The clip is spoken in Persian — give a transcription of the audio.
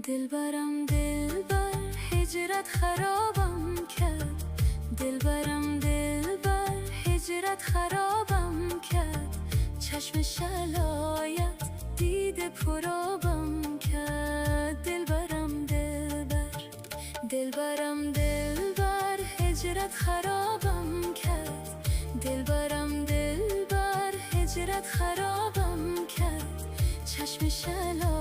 دلبرم دلبر هجرت خرابم کرد، دلبرم دلبر هجرت خرابم کرد. چشم شلایت دیده پرابم کرد. دلبرم دلبر، دلبرم دلبر هجرت خرابم کرد، دلبرم دلبر هجرت خرابم کرد. چشم شلایت